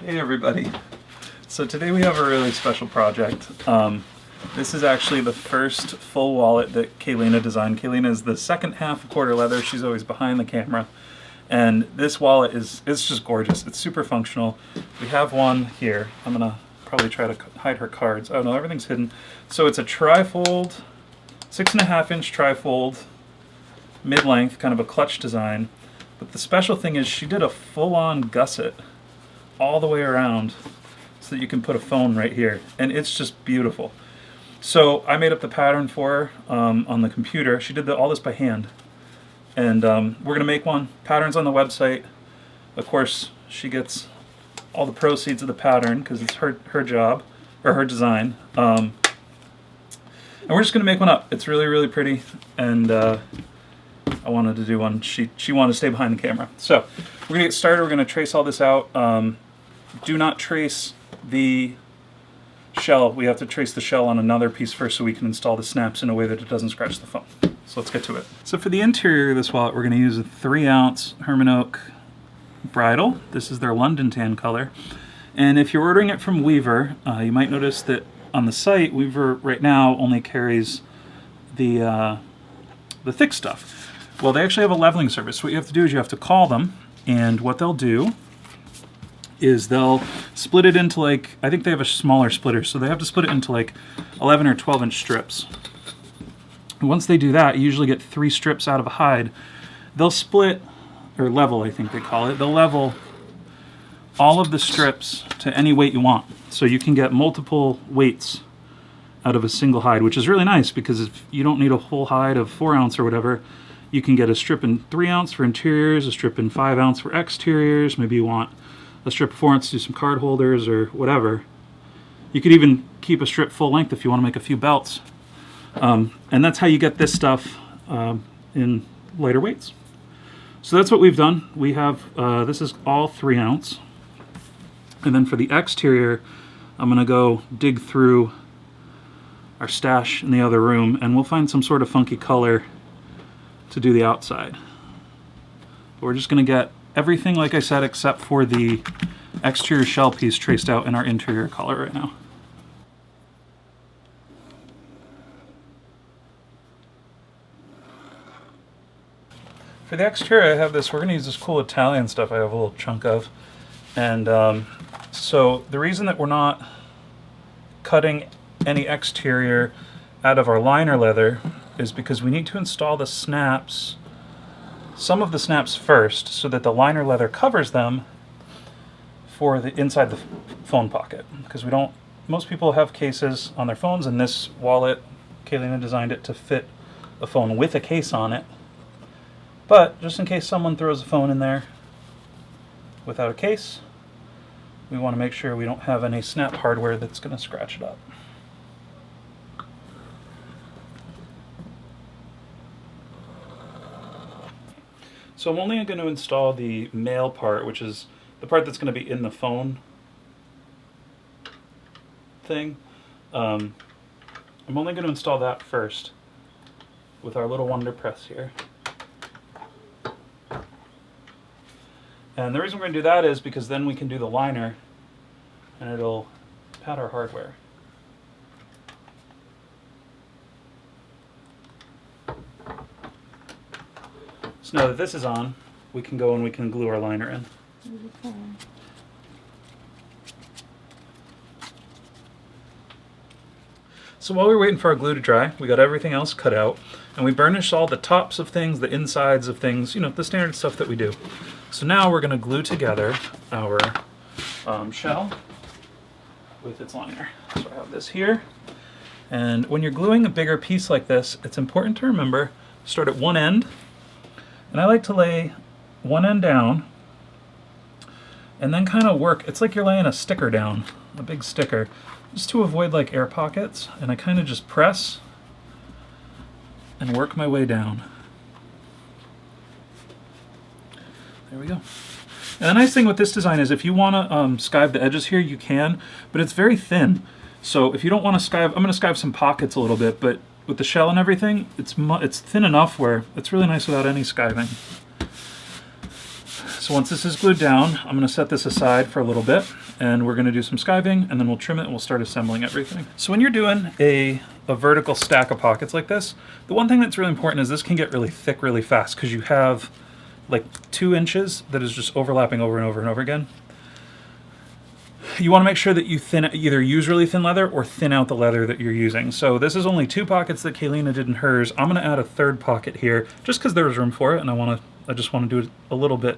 Hey everybody. So today we have a really special project. This is actually the first full wallet that Kayleena designed. Kayleena is the second half of Corter leather. She's always behind the camera. And this wallet it's just gorgeous. It's super functional. We have one here. I'm gonna probably try to hide her cards. Oh no, everything's hidden. So it's a trifold, 6.5-inch trifold, mid-length, kind of a clutch design. But the special thing is she did a full-on gusset all the way around so that you can put a phone right here, and it's just beautiful. So I made up the pattern for her on the computer. She did all this by hand, and we're gonna make one. Pattern's on the website. Of course, she gets all the proceeds of the pattern because it's her job, or her design. And we're just gonna make one up. It's really, really pretty, and I wanted to do one. She wanted to stay behind the camera. So we're gonna get started. We're gonna trace all this out. Do not trace the shell. We have to trace the shell on another piece first so we can install the snaps in a way that it doesn't scratch the phone. So let's get to it. So for the interior of this wallet, we're gonna use a 3-ounce Herman Oak bridle. This is their London tan color. And if you're ordering it from Weaver, you might notice that on the site, Weaver right now only carries the thick stuff. Well, they actually have a leveling service. What you have to do is you have to call them, and what they'll do is they'll split it into, like, I think they have a smaller splitter, so they have to split it into like 11 or 12-inch strips. And once they do that, you usually get 3 strips out of a hide. They'll split, or level, I think they call it. They'll level all of the strips to any weight you want. So you can get multiple weights out of a single hide, which is really nice because if you don't need a whole hide of 4-ounce or whatever, you can get a strip in 3-ounce for interiors, a strip in 5-ounce for exteriors. Maybe you want a strip of 4-ounce to do some card holders or whatever. You could even keep a strip full length if you want to make a few belts. And that's how you get this stuff in lighter weights. So that's what we've done. We have, this is all 3-ounce. And then for the exterior, I'm gonna go dig through our stash in the other room and we'll find some sort of funky color to do the outside. But we're just gonna get everything, like I said, except for the exterior shell piece traced out in our interior color right now. For the exterior, I have this, we're gonna use this cool Italian stuff I have a little chunk of. And so the reason that we're not cutting any exterior out of our liner leather is because we need to install the snaps, some of the snaps first, so that the liner leather covers them for the inside the phone pocket. Because we don't, most people have cases on their phones, and this wallet, Kayleena designed it to fit a phone with a case on it. But just in case someone throws a phone in there without a case, we want to make sure we don't have any snap hardware that's going to scratch it up. So I'm only going to install the male part, which is the part that's going to be in the phone thing. I'm only going to install that first with our little Wonder Press here. And the reason we're going to do that is because then we can do the liner and it'll pad our hardware. So now that this is on, we can go and we can glue our liner in. So while we were waiting for our glue to dry, we got everything else cut out, and we burnished all the tops of things, the insides of things, you know, the standard stuff that we do. So now we're going to glue together our shell with its liner. So I have this here, and when you're gluing a bigger piece like this, it's important to remember, start at one end, and I like to lay one end down, and then kind of work, it's like you're laying a sticker down, a big sticker, just to avoid like air pockets, and I kind of just press and work my way down. There we go. And the nice thing with this design is if you want to skive the edges here, you can, but it's very thin. So if you don't want to skive, I'm going to skive some pockets a little bit, but with the shell and everything, it's thin enough where it's really nice without any skiving. So once this is glued down, I'm going to set this aside for a little bit, and we're going to do some skiving, and then we'll trim it and we'll start assembling everything. So when you're doing a vertical stack of pockets like this, the one thing that's really important is this can get really thick really fast because you have like 2 inches that is just overlapping over and over and over again. You want to make sure that you either use really thin leather or thin out the leather that you're using. So this is only 2 pockets that Kayleena did in hers. I'm going to add a 3rd pocket here just because there's room for it, and I just want to do a little bit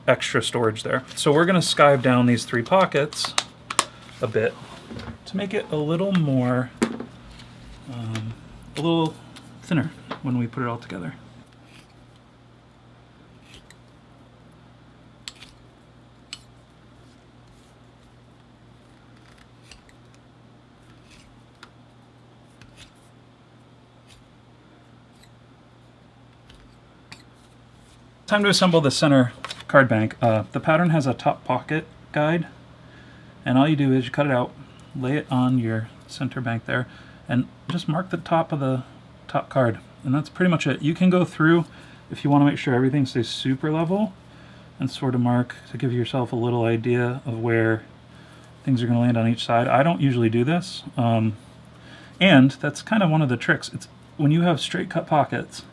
extra storage there. So we're going to skive down these 3 pockets a bit to make it a little more, a little thinner when we put it all together. Time to assemble the center card bank. The pattern has a top pocket guide, and all you do is you cut it out, lay it on your center bank there, and just mark the top of the top card. And that's pretty much it. You can go through if you want to make sure everything stays super level and sort of mark to give yourself a little idea of where things are going to land on each side. I don't usually do this, and that's kind of one of the tricks. It's when you have straight cut pockets,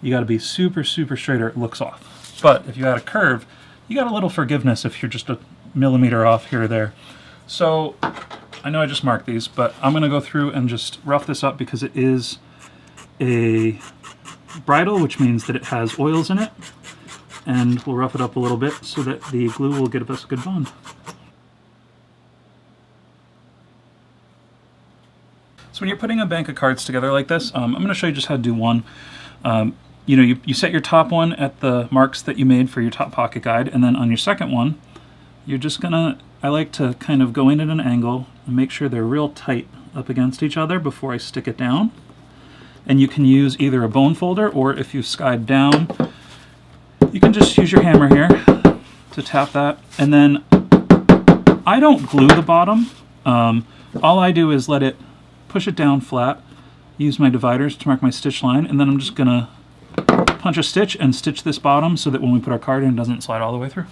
you got to be super, super straight or it looks off. But if you add a curve, you got a little forgiveness if you're just a millimeter off here or there. So I know I just marked these, but I'm going to go through and just rough this up because it is a bridle, which means that it has oils in it. And we'll rough it up a little bit so that the glue will give us a good bond. So when you're putting a bank of cards together like this, I'm going to show you just how to do one. You know, you set your top one at the marks that you made for your top pocket guide, and then on your second one, you're just gonna, I like to kind of go in at an angle and make sure they're real tight up against each other before I stick it down. And you can use either a bone folder, or if you've skived down, you can just use your hammer here to tap that. And then I don't glue the bottom. All I do is let it push it down flat, use my dividers to mark my stitch line, and then I'm just gonna punch a stitch and stitch this bottom so that when we put our card in, it doesn't slide all the way through.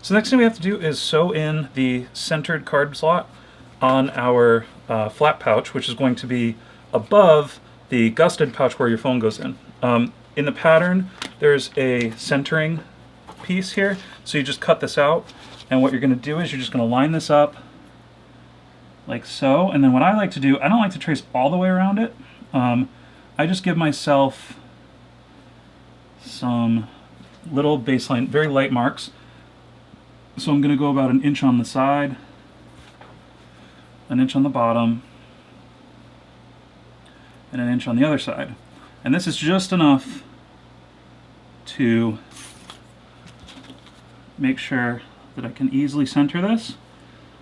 So the next thing we have to do is sew in the centered card slot on our flat pouch, which is going to be above the gusseted pouch where your phone goes in. In the pattern, there's a centering piece here, so you just cut this out, and what you're going to do is you're just going to line this up like so, and then what I like to do, I don't like to trace all the way around it. I just give myself some little baseline, very light marks. So I'm going to go about 1 inch on the side, 1 inch on the bottom, and 1 inch on the other side. And this is just enough to make sure that I can easily center this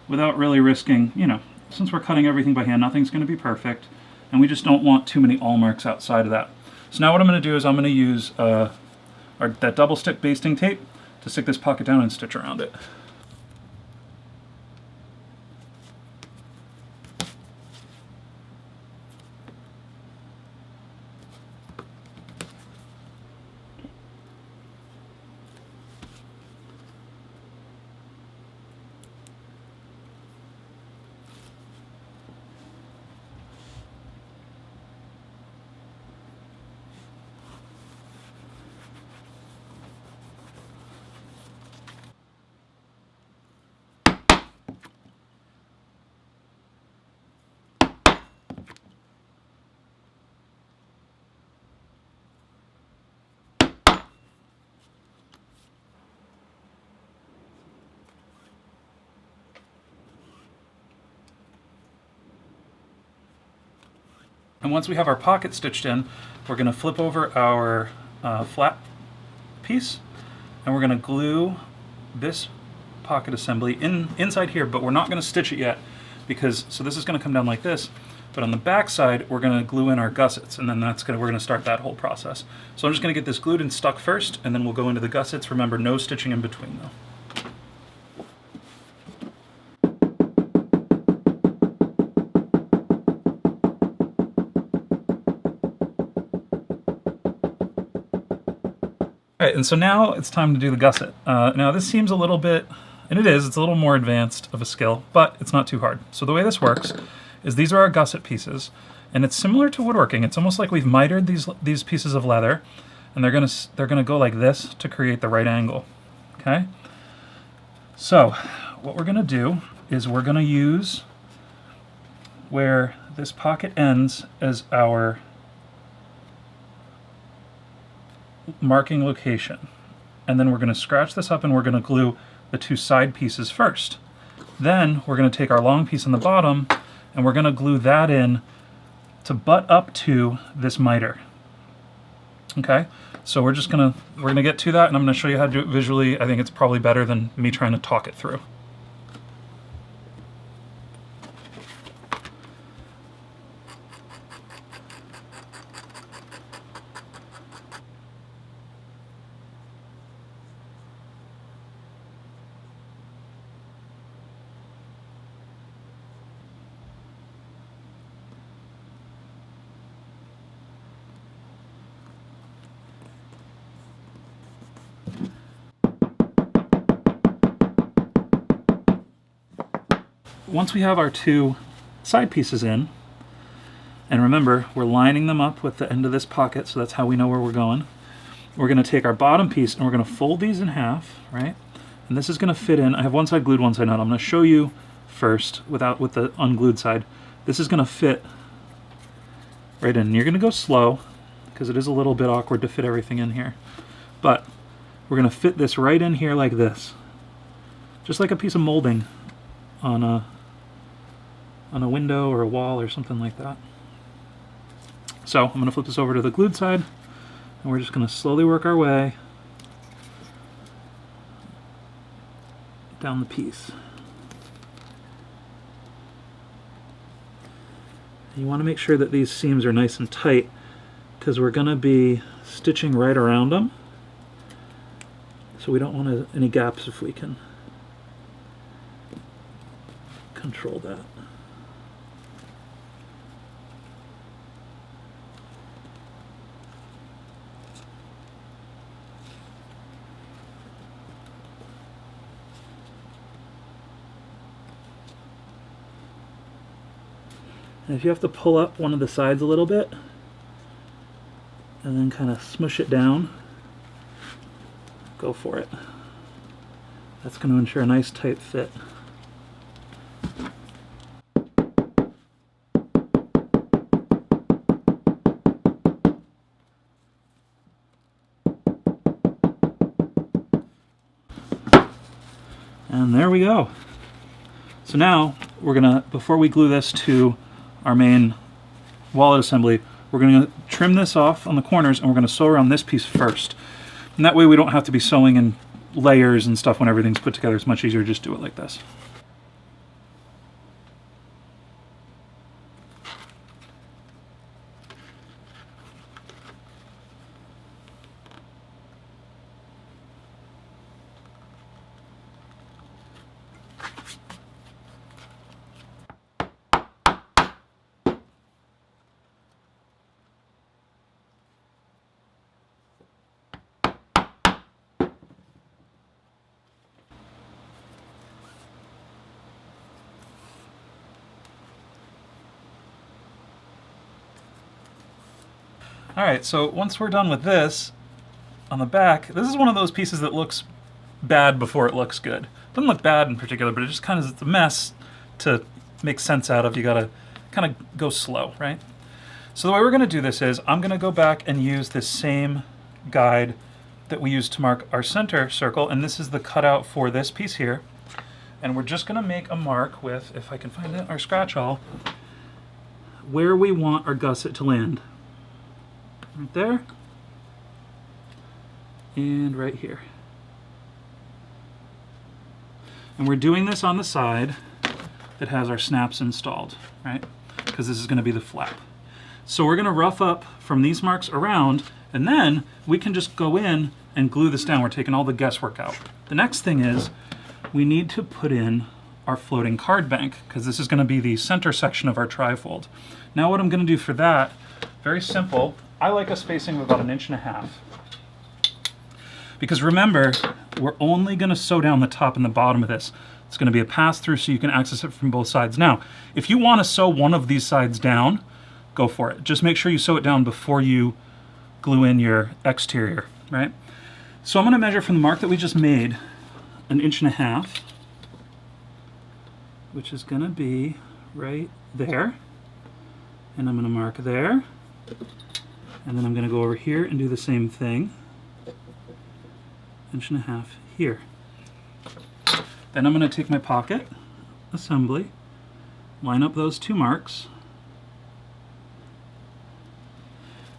without really risking, you know, since we're cutting everything by hand, nothing's going to be perfect, and we just don't want too many awl marks outside of that. So now what I'm going to do is I'm going to use a that double stick basting tape to stick this pocket down and stitch around it. And once we have our pocket stitched in, we're going to flip over our flat piece, and we're going to glue this pocket assembly inside here, but we're not going to stitch it yet because, so this is going to come down like this, but on the back side we're going to glue in our gussets, and then we're going to start that whole process. So I'm just going to get this glued and stuck first, and then we'll go into the gussets. Remember, no stitching in between though. All right, and so now it's time to do the gusset. Now this seems a little bit, and it's a little more advanced of a skill, but it's not too hard. So the way this works is these are our gusset pieces, and it's similar to woodworking. It's almost like we've mitered these pieces of leather, and they're gonna go like this to create the right angle. Okay. So what we're gonna do is we're gonna use where this pocket ends as our marking location, and then we're going to scratch this up and we're going to glue the two side pieces first. Then we're going to take our long piece in the bottom and we're going to glue that in to butt up to this miter. Okay, so we're going to get to that, and I'm going to show you how to do it visually. I think it's probably better than me trying to talk it through. Once we have our two side pieces in, and remember, we're lining them up with the end of this pocket, so that's how we know where we're going. We're going to take our bottom piece and we're going to fold these in half, right? And this is going to fit in. I have one side glued, one side not. I'm going to show you first with the unglued side. This is going to fit right in. You're going to go slow because it is a little bit awkward to fit everything in here. But we're going to fit this right in here like this. Just like a piece of molding on a window or a wall or something like that. So I'm going to flip this over to the glued side, and we're just going to slowly work our way down the piece. And you want to make sure that these seams are nice and tight because we're going to be stitching right around them. So we don't want any gaps if we can control that. And if you have to pull up one of the sides a little bit and then kind of smush it down, go for it. That's going to ensure a nice tight fit. And there we go. So now we're gonna, before we glue this to our main wallet assembly, we're gonna trim this off on the corners and we're gonna sew around this piece first. And that way we don't have to be sewing in layers and stuff when everything's put together. It's much easier to just do it like this. All right, so once we're done with this, on the back, this is one of those pieces that looks bad before it looks good. Doesn't look bad in particular, but it just kind of is a mess to make sense out of. You gotta kind of go slow, right? So the way we're gonna do this is, I'm gonna go back and use this same guide that we used to mark our center circle, and this is the cutout for this piece here. And we're just gonna make a mark with, if I can find it, our scratch awl, where we want our gusset to land. Right there, and right here. And we're doing this on the side that has our snaps installed, right? Because this is gonna be the flap. So we're gonna rough up from these marks around, and then we can just go in and glue this down. We're taking all the guesswork out. The next thing is, we need to put in our floating card bank, because this is gonna be the center section of our trifold. Now what I'm gonna do for that, very simple, I like a spacing of about 1.5 inches. Because remember, we're only gonna sew down the top and the bottom of this. It's gonna be a pass through so you can access it from both sides. Now, if you wanna sew one of these sides down, go for it. Just make sure you sew it down before you glue in your exterior, right? So I'm gonna measure from the mark that we just made 1.5 inches, which is gonna be right there. And I'm gonna mark there. And then I'm gonna go over here and do the same thing. 1.5 inches here. Then I'm gonna take my pocket assembly, line up those two marks,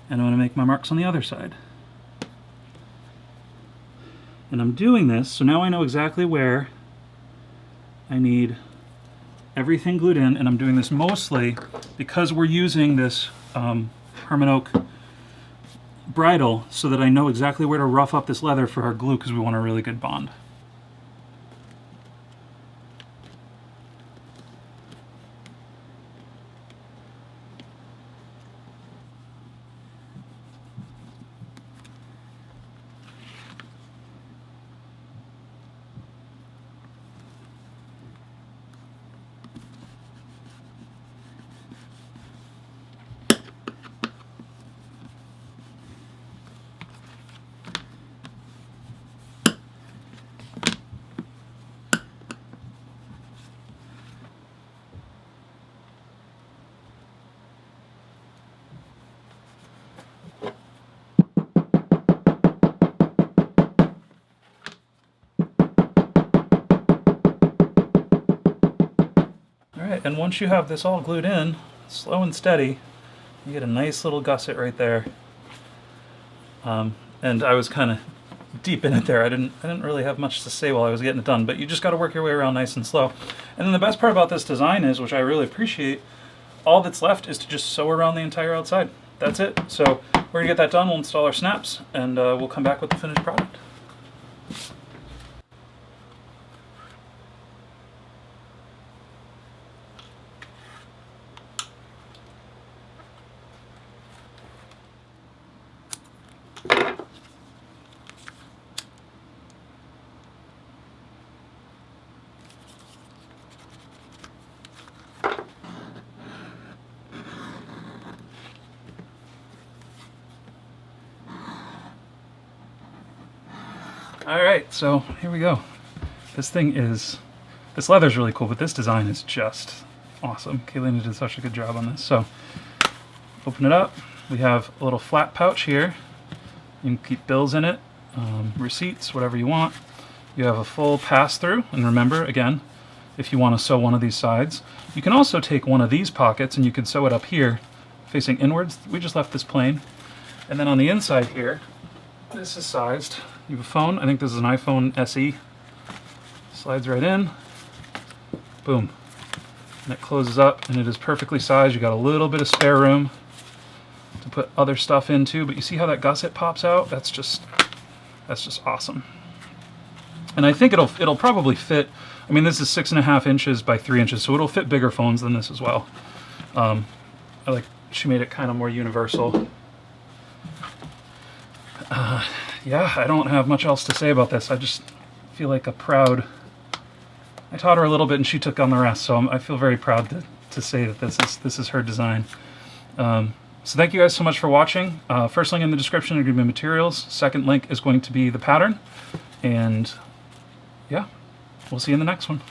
and I'm gonna make my marks on the other side. And I'm doing this, so now I know exactly where I need everything glued in, and I'm doing this mostly because we're using this Herman Oak bridle, so that I know exactly where to rough up this leather for our glue, because we want a really good bond. And once you have this all glued in, slow and steady, you get a nice little gusset right there. And I was kind of deep in it there. I didn't really have much to say while I was getting it done, but you just got to work your way around nice and slow. And then the best part about this design is, which I really appreciate, all that's left is to just sew around the entire outside. That's it. So we're gonna get that done. We'll install our snaps, and we'll come back with the finished product. All right, so here we go. This leather's really cool, but this design is just awesome. Kayleena did such a good job on this. So open it up. We have a little flat pouch here. You can keep bills in it, receipts, whatever you want. You have a full pass-through, and remember, again, if you want to sew one of these sides. You can also take one of these pockets and you can sew it up here, facing inwards. We just left this plain. And then on the inside here, this is sized. You have a phone. I think this is an iPhone SE. Slides right in. Boom. And it closes up, and it is perfectly sized. You got a little bit of spare room to put other stuff into, but you see how that gusset pops out? That's just awesome. And I think it'll probably fit. I mean, this is 6.5 inches by 3 inches, so it'll fit bigger phones than this as well. She made it kind of more universal. Yeah, I don't have much else to say about this. I just feel like I taught her a little bit and she took on the rest, so I feel very proud to say that this is her design. So thank you guys so much for watching. First link in the description are going to be materials. Second link is going to be the pattern. And yeah, we'll see you in the next one.